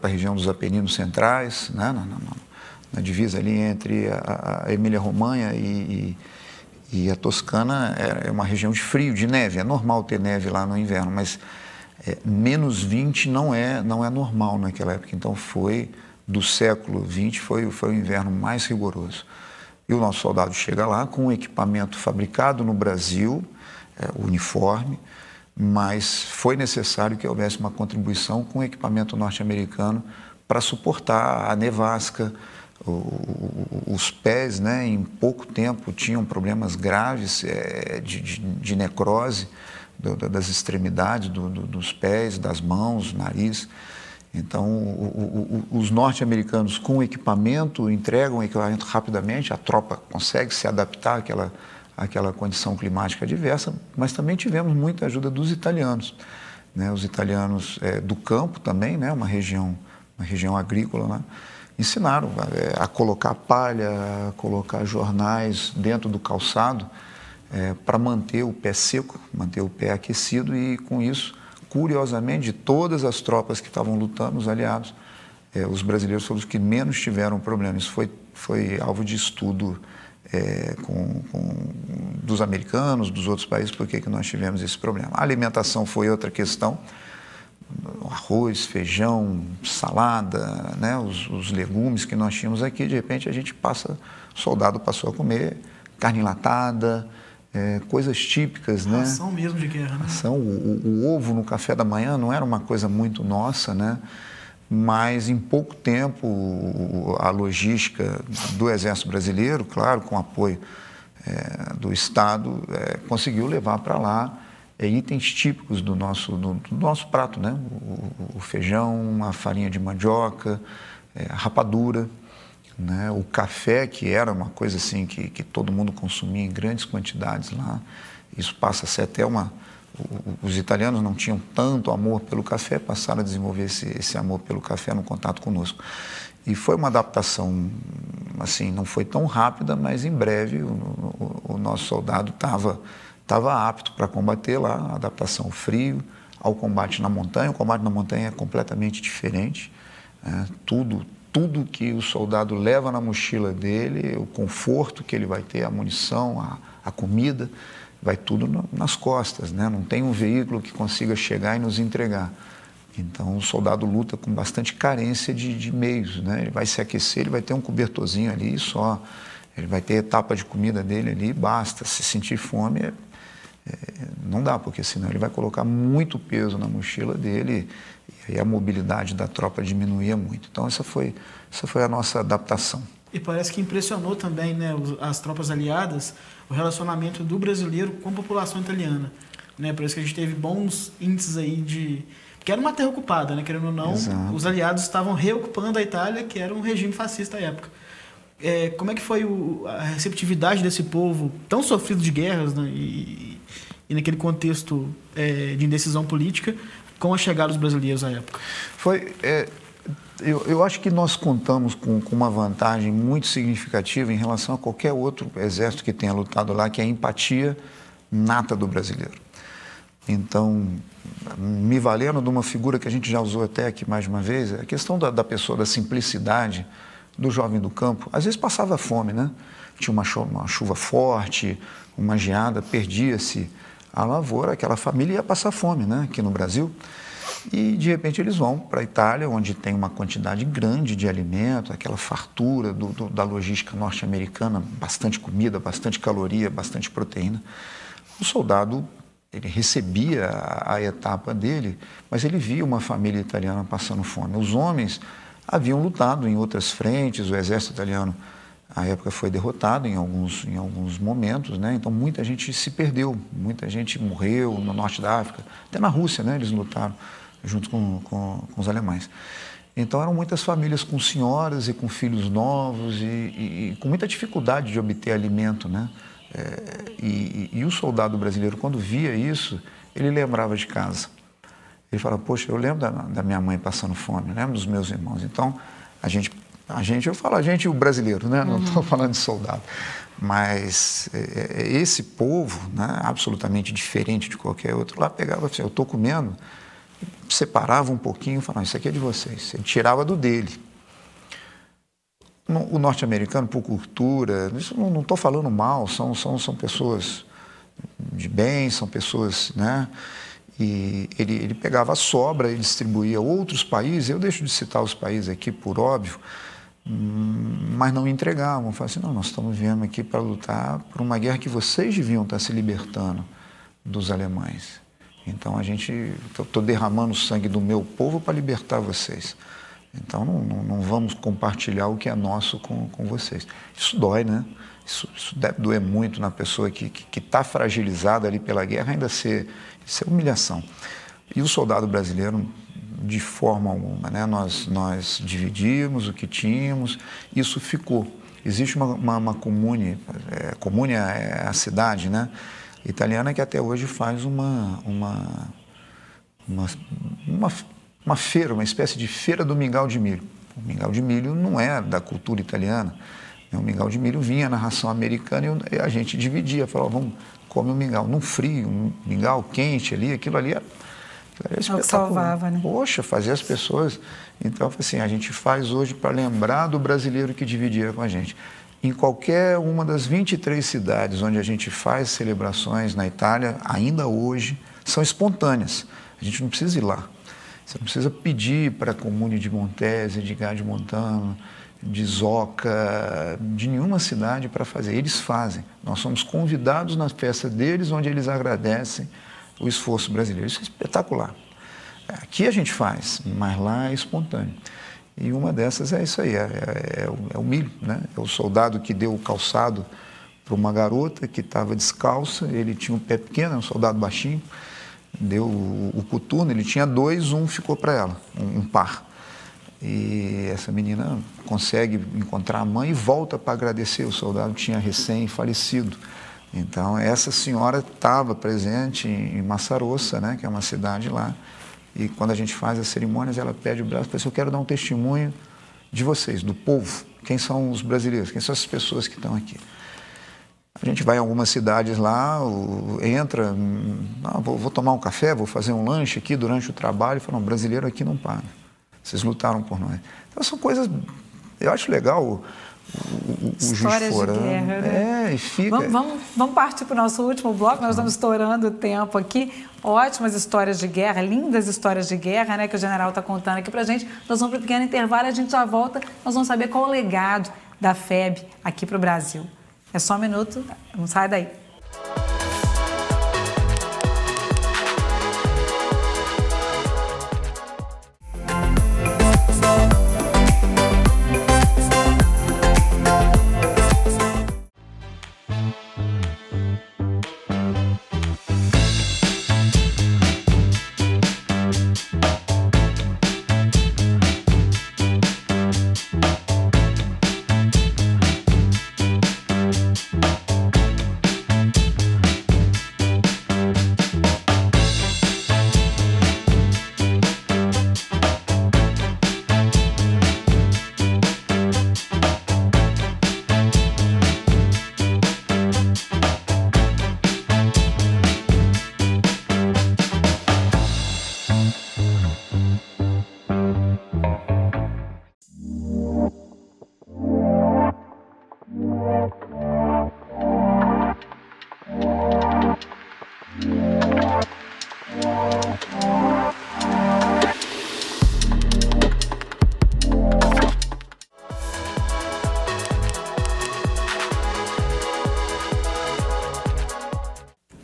a região dos Apeninos Centrais, né, na divisa ali entre a Emília-Romanha e a Toscana, é uma região de frio, de neve. É normal ter neve lá no inverno, mas menos 20 não é normal naquela época. Então, do século XX, foi o inverno mais rigoroso. E o nosso soldado chega lá com um equipamento fabricado no Brasil, o uniforme, mas foi necessário que houvesse uma contribuição com o equipamento norte-americano para suportar a nevasca, os pés, né, em pouco tempo tinham problemas graves de necrose das extremidades, dos pés, das mãos, nariz. Então, os norte-americanos com equipamento entregam o equipamento rapidamente, a tropa consegue se adaptar àquela condição climática adversa, mas também tivemos muita ajuda dos italianos, né? Os italianos do campo também, né? Uma região agrícola, né? Ensinaram a colocar palha, a colocar jornais dentro do calçado para manter o pé seco, manter o pé aquecido e, com isso, curiosamente, de todas as tropas que estavam lutando, os aliados, os brasileiros foram os que menos tiveram problema. Isso foi alvo de estudo dos americanos, dos outros países, por que nós tivemos esse problema. A alimentação foi outra questão, arroz, feijão, salada, né, os legumes que nós tínhamos aqui, de repente o soldado passou a comer carne enlatada, coisas típicas, né? Ração mesmo de guerra, né? Ração, o ovo no café da manhã não era uma coisa muito nossa, né? Mas em pouco tempo a logística do Exército Brasileiro, claro, com apoio do Estado, conseguiu levar para lá itens típicos do nosso prato, né? O feijão, a farinha de mandioca, a rapadura, né? O café, que era uma coisa assim que todo mundo consumia em grandes quantidades lá. Isso passa a ser até os italianos não tinham tanto amor pelo café, passaram a desenvolver esse amor pelo café no contato conosco. E foi uma adaptação, assim, não foi tão rápida, mas em breve o nosso soldado estava apto para combater lá, a adaptação ao frio, ao combate na montanha. O combate na montanha é completamente diferente, né? Tudo que o soldado leva na mochila dele, o conforto que ele vai ter, a munição, a comida, vai tudo nas costas, né? Não tem um veículo que consiga chegar e nos entregar. Então, o soldado luta com bastante carência de meios, né? Ele vai se aquecer, ele vai ter um cobertorzinho ali e só. Ele vai ter a etapa de comida dele ali e basta. Se sentir fome, não dá, porque senão ele vai colocar muito peso na mochila dele e aí a mobilidade da tropa diminuía muito. Então, essa foi a nossa adaptação. E parece que impressionou também, né, as tropas aliadas, o relacionamento do brasileiro com a população italiana, né? Parece que a gente teve bons índices aí porque era uma terra ocupada, né? Querendo ou não, exato, os aliados estavam reocupando a Itália, que era um regime fascista à época. Como é que foi a receptividade desse povo tão sofrido de guerras, né? E naquele contexto de indecisão política, com a chegada dos brasileiros à época? Eu acho que nós contamos com uma vantagem muito significativa em relação a qualquer outro exército que tenha lutado lá, que é a empatia nata do brasileiro. Então, me valendo de uma figura que a gente já usou até aqui mais uma vez, a questão da pessoa, da simplicidade do jovem do campo. Às vezes passava fome, né? Tinha uma chuva forte, uma geada, perdia-se a lavoura, aquela família ia passar fome, né? Aqui no Brasil. E, de repente, eles vão para a Itália, onde tem uma quantidade grande de alimento, aquela fartura da logística norte-americana, bastante comida, bastante caloria, bastante proteína. O soldado, ele recebia a etapa dele, mas ele via uma família italiana passando fome. Os homens haviam lutado em outras frentes, o exército italiano, à época, foi derrotado em alguns momentos, né? Então, muita gente se perdeu, muita gente morreu no norte da África, até na Rússia, né? Eles lutaram junto com os alemães. Então, eram muitas famílias com senhoras e com filhos novos e com muita dificuldade de obter alimento, né? E o soldado brasileiro, quando via isso, ele lembrava de casa. Ele falava, poxa, eu lembro da minha mãe passando fome, eu lembro dos meus irmãos. Então, eu falo o brasileiro, né? Não estou falando de soldado. Mas esse povo, né, absolutamente diferente de qualquer outro, lá pegava assim, eu estou comendo, separava um pouquinho e falava, isso aqui é de vocês. Ele tirava do dele. O norte-americano, por cultura, isso não estou falando mal, são pessoas de bem, são pessoas, né? E ele pegava a sobra e distribuía a outros países. Eu deixo de citar os países aqui, por óbvio, mas não entregavam. Falavam assim, não, nós estamos vindo aqui para lutar por uma guerra que vocês deviam estar se libertando dos alemães. Então, estou derramando o sangue do meu povo para libertar vocês. Então, não vamos compartilhar o que é nosso com vocês. Isso dói, né? Isso deve doer muito na pessoa que está fragilizada ali pela guerra, ainda isso é humilhação. E o soldado brasileiro, de forma alguma, né? Nós dividimos o que tínhamos, isso ficou. Existe uma comune, comune é a cidade, né? Italiana, que até hoje faz uma feira, uma espécie de feira do mingau de milho. O mingau de milho não é da cultura italiana. O mingau de milho vinha na ração americana e a gente dividia, falava, vamos comer um mingau num frio, um mingau quente ali, aquilo ali era espetacular. Salvava, né? Poxa, fazia as pessoas. Então, assim, a gente faz hoje para lembrar do brasileiro que dividia com a gente. Em qualquer uma das 23 cidades onde a gente faz celebrações na Itália, ainda hoje, são espontâneas. A gente não precisa ir lá. Você não precisa pedir para a Comune de Montese, de Gade-Montano, de Zoca, de nenhuma cidade para fazer. Eles fazem. Nós somos convidados na festa deles, onde eles agradecem o esforço brasileiro. Isso é espetacular. Aqui a gente faz, mas lá é espontâneo. E uma dessas é isso aí, é o milho, né? É o soldado que deu o calçado para uma garota que estava descalça, ele tinha um pé pequeno, um soldado baixinho, deu o coturno, ele tinha 2, um ficou para ela, um par. E essa menina consegue encontrar a mãe e volta para agradecer. O soldado tinha recém-falecido. Então, essa senhora estava presente em Massarossa, né, que é uma cidade lá. E quando a gente faz as cerimônias, ela pede o braço e fala assim, eu quero dar um testemunho de vocês, do povo. Quem são os brasileiros? Quem são as pessoas que estão aqui? A gente vai em algumas cidades lá, entra, vou tomar um café, vou fazer um lanche aqui durante o trabalho. E fala, não, brasileiro aqui não paga. Vocês lutaram por nós. Então, são coisas... Eu acho legal o Juiz de Fora. Guerra, né? E fica... Vamos partir para o nosso último bloco. Nós estamos estourando o tempo aqui. Ótimas histórias de guerra, lindas histórias de guerra, né, que o general está contando aqui para a gente. Nós vamos para um pequeno intervalo e a gente já volta. Nós vamos saber qual o legado da FEB aqui para o Brasil. É só um minuto, não sai daí.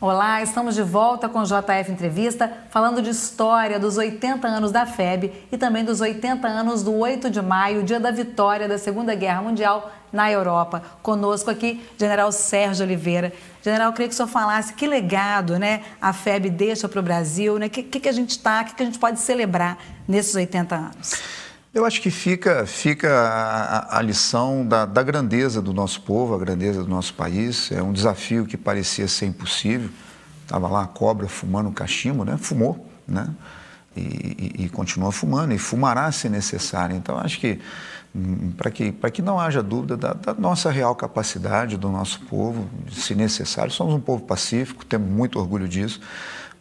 Olá, estamos de volta com o JF Entrevista, falando de história dos 80 anos da FEB e também dos 80 anos do 8 de maio, dia da vitória da Segunda Guerra Mundial na Europa. Conosco aqui, General Sérgio Oliveira. General, eu queria que o senhor falasse que legado, né, a FEB deixa para o Brasil, né? O que a gente que a gente pode celebrar nesses 80 anos? Eu acho que fica a lição da grandeza do nosso povo, a grandeza do nosso país. É um desafio que parecia ser impossível. Estava lá a cobra fumando cachimbo, né? Fumou, né? E continua fumando e fumará se necessário. Então, acho que para que não haja dúvida da nossa real capacidade do nosso povo, se necessário, somos um povo pacífico, temos muito orgulho disso.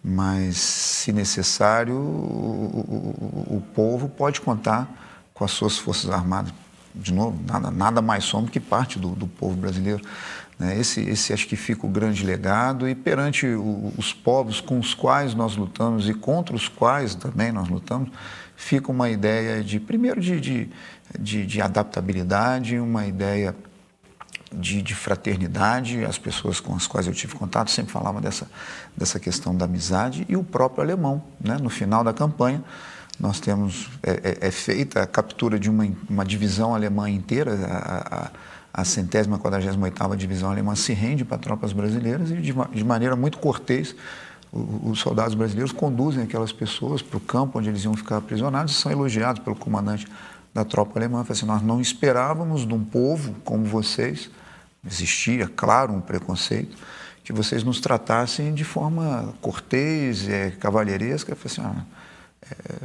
Mas, se necessário, o povo pode contar com as suas Forças Armadas. De novo, nada mais somos que parte do povo brasileiro. Esse acho que fica o grande legado, e perante os povos com os quais nós lutamos e contra os quais também nós lutamos, fica uma ideia primeiro de adaptabilidade, uma ideia de fraternidade. As pessoas com as quais eu tive contato sempre falavam dessa questão da amizade, e o próprio alemão, né? No final da campanha, nós temos, feita a captura de uma divisão alemã inteira, a 148ª Divisão Alemã se rende para tropas brasileiras e de maneira muito cortês, os soldados brasileiros conduzem aquelas pessoas para o campo onde eles iam ficar aprisionados e são elogiados pelo comandante da tropa alemã. Assim, nós não esperávamos de um povo como vocês, existia, claro, um preconceito, que vocês nos tratassem de forma cortês, cavalheiresca. Assim,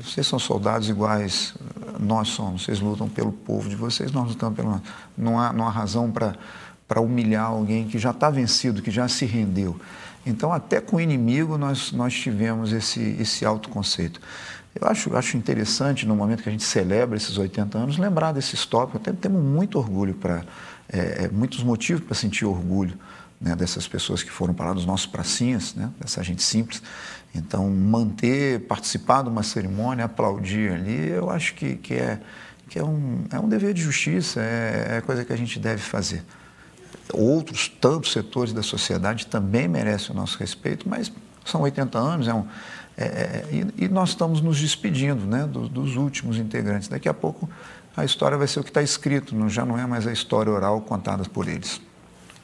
vocês são soldados iguais nós somos, vocês lutam pelo povo de vocês, nós lutamos pelo nosso. Não há razão para humilhar alguém que já está vencido, que já se rendeu. Então, até com o inimigo, nós tivemos esse autoconceito. Eu acho interessante, no momento que a gente celebra esses 80 anos, lembrar desse histórico. Temos muito orgulho, muitos motivos para sentir orgulho, né, dessas pessoas que foram para lá, dos nossos pracinhas, né, dessa gente simples. Então, participar de uma cerimônia, aplaudir ali, eu acho que é um dever de justiça, é coisa que a gente deve fazer. Outros tantos setores da sociedade também merecem o nosso respeito, mas são 80 anos, e nós estamos nos despedindo, né, dos últimos integrantes. Daqui a pouco a história vai ser o que está escrito, já não é mais a história oral contada por eles.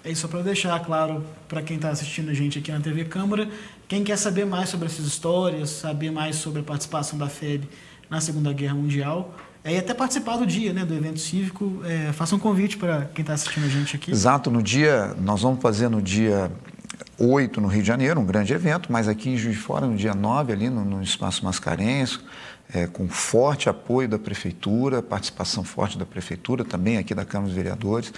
É isso, só para deixar claro para quem está assistindo a gente aqui na TV Câmara, quem quer saber mais sobre essas histórias, saber mais sobre a participação da FEB na Segunda Guerra Mundial, e até participar do dia, né, do evento cívico, faça um convite para quem está assistindo a gente aqui. Exato, nós vamos fazer no dia 8 no Rio de Janeiro, um grande evento, mas aqui em Juiz de Fora, no dia 9, ali no Espaço Mascarenhas, com forte apoio da Prefeitura, participação forte da Prefeitura, também aqui da Câmara dos Vereadores,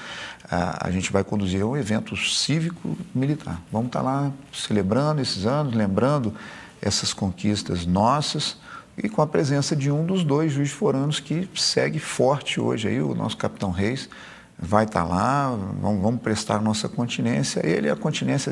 a gente vai conduzir um evento cívico-militar. Vamos estar lá celebrando esses anos, lembrando essas conquistas nossas, e com a presença de um dos dois juiz-foranos que segue forte hoje, aí, o nosso capitão Reis vai estar lá, vamos prestar nossa continência. A continência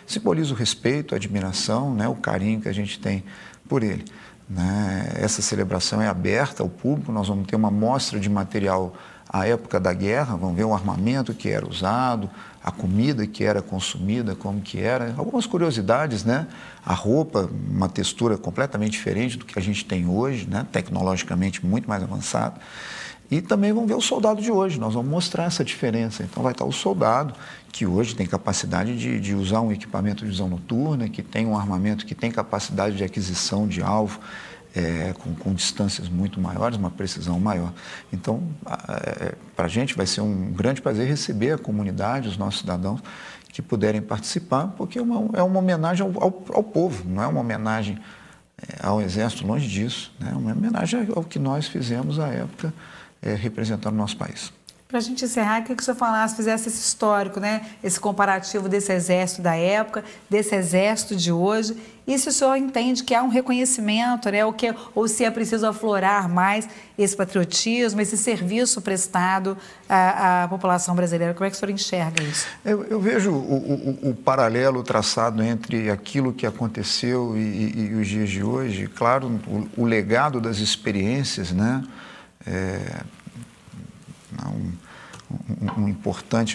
simboliza o respeito, a admiração, né, o carinho que a gente tem por ele. Né? Essa celebração é aberta ao público, nós vamos ter uma mostra de material à época da guerra, vamos ver o armamento que era usado, a comida que era consumida, como que era, algumas curiosidades, né? A roupa, uma textura completamente diferente do que a gente tem hoje, né? Tecnologicamente muito mais avançado. E também vamos ver o soldado de hoje, nós vamos mostrar essa diferença. Então vai estar o soldado que hoje tem capacidade de usar um equipamento de visão noturna, que tem um armamento que tem capacidade de aquisição de alvo, com distâncias muito maiores, uma precisão maior. Então, para a gente vai ser um grande prazer receber a comunidade, os nossos cidadãos que puderem participar, porque é uma homenagem ao povo, não é uma homenagem ao Exército, longe disso, né? É uma homenagem ao que nós fizemos à época, representando o nosso país. Para a gente encerrar, queria que o senhor fizesse esse histórico, né? Esse comparativo desse exército da época, desse exército de hoje, e se o senhor entende que há um reconhecimento, né? Ou se é preciso aflorar mais esse patriotismo, esse serviço prestado à população brasileira. Como é que o senhor enxerga isso? Eu vejo o paralelo traçado entre aquilo que aconteceu e os dias de hoje. Claro, o legado das experiências, né?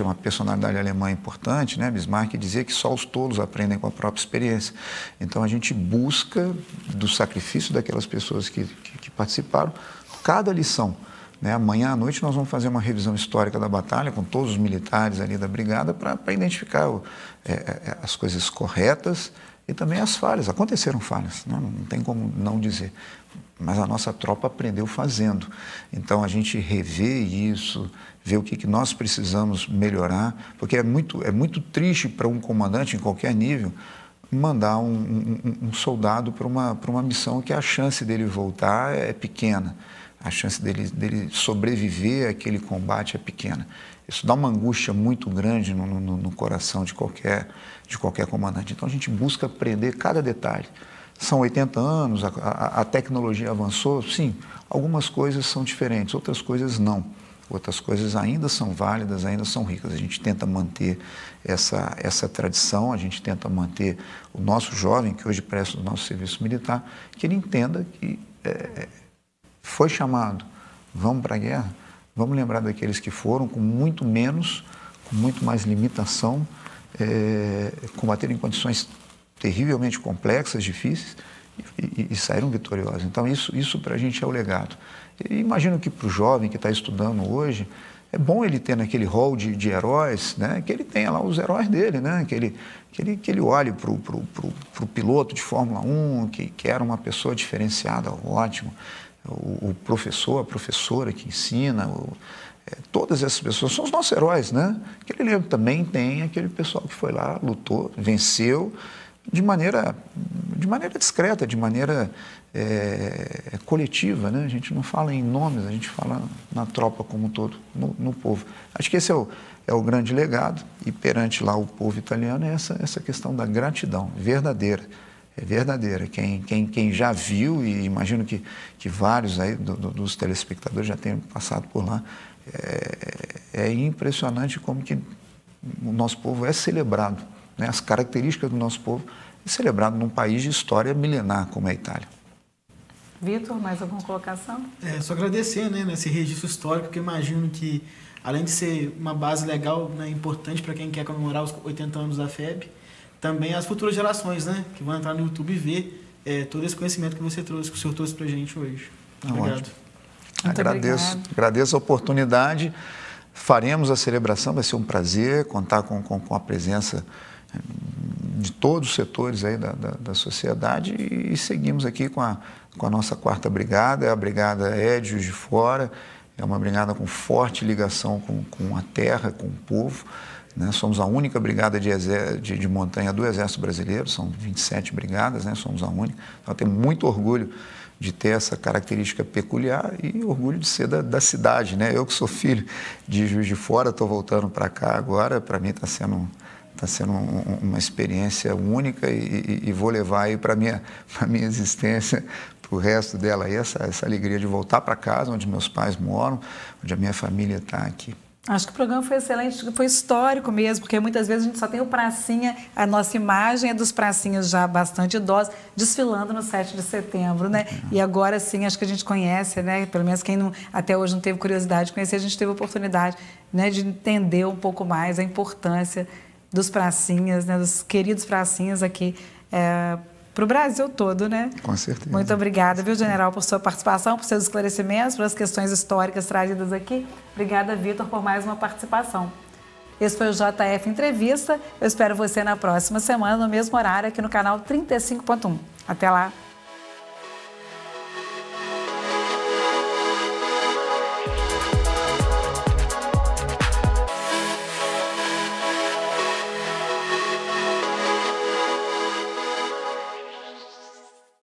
Uma personalidade alemã importante, né? Bismarck dizia que só os tolos aprendem com a própria experiência. Então a gente busca, do sacrifício daquelas pessoas que participaram, cada lição. Né? Amanhã à noite nós vamos fazer uma revisão histórica da batalha com todos os militares ali da brigada para identificar as coisas corretas e também as falhas. Aconteceram falhas, né? Não tem como não dizer. Mas a nossa tropa aprendeu fazendo. Então, a gente revê isso, vê o que nós precisamos melhorar, porque é muito triste para um comandante, em qualquer nível, mandar um soldado para uma missão que a chance dele voltar é pequena, a chance dele sobreviver àquele combate é pequena. Isso dá uma angústia muito grande no coração de qualquer comandante. Então, a gente busca aprender cada detalhe. São 80 anos, a tecnologia avançou, sim, algumas coisas são diferentes, outras coisas não. Outras coisas ainda são válidas, ainda são ricas. A gente tenta manter essa tradição, a gente tenta manter o nosso jovem, que hoje presta o nosso serviço militar, que ele entenda que foi chamado, vamos para a guerra, vamos lembrar daqueles que foram com muito menos, com muito mais limitação, combater em condições terrivelmente complexas, difíceis, e saíram vitoriosos. Então, isso para a gente é o legado. E imagino que para o jovem que está estudando hoje, é bom ele ter naquele hall de heróis, né, que ele tenha lá os heróis dele, né, que ele olhe para o piloto de Fórmula 1, que era uma pessoa diferenciada, ótimo, o professor, a professora que ensina, todas essas pessoas são os nossos heróis, né? Que ele também tem aquele pessoal que foi lá, lutou, venceu de maneira discreta, de maneira coletiva, né? A gente não fala em nomes, a gente fala na tropa como um todo, no povo. Acho que esse é o grande legado, e perante lá o povo italiano é essa questão da gratidão verdadeira. É verdadeira. Quem já viu, e imagino que vários aí dos telespectadores já tenham passado por lá, é impressionante como que o nosso povo é celebrado, né? As características do nosso povo é celebrado num país de história milenar como é a Itália. Vitor, mais alguma colocação? Só agradecer, né, nesse registro histórico, que eu imagino que, além de ser uma base legal, né, importante para quem quer comemorar os 80 anos da FEB, também as futuras gerações, né, que vão entrar no YouTube e ver todo esse conhecimento que você trouxe, que o senhor trouxe para a gente hoje. Obrigado. Agradeço a oportunidade. Faremos a celebração, vai ser um prazer contar com a presença de todos os setores aí da sociedade, e seguimos aqui com a nossa 4ª Brigada. A Brigada é de Juiz de Fora, é uma brigada com forte ligação com a terra, com o povo, né? Somos a única brigada de montanha do Exército Brasileiro, são 27 brigadas, né? Somos a única. Então, eu tenho muito orgulho de ter essa característica peculiar e orgulho de ser da cidade, né? Eu que sou filho de Juiz de Fora, estou voltando para cá agora, para mim está sendo uma experiência única, e vou levar aí para minha existência, para o resto dela aí, essa alegria de voltar para casa, onde meus pais moram, onde a minha família está aqui. Acho que o programa foi excelente, foi histórico mesmo, porque muitas vezes a gente só tem o pracinha, a nossa imagem é dos pracinhas já bastante idosos, desfilando no 7 de setembro, né? E agora sim, acho que a gente conhece, né? Pelo menos quem até hoje não teve curiosidade de conhecer, a gente teve a oportunidade, né, de entender um pouco mais a importância dos pracinhas, né, dos queridos pracinhas aqui para o Brasil todo, né? Com certeza. Muito obrigada, viu, general, por sua participação, por seus esclarecimentos, pelas questões históricas trazidas aqui. Obrigada, Vitor, por mais uma participação. Esse foi o JF Entrevista. Eu espero você na próxima semana, no mesmo horário, aqui no canal 35.1. Até lá!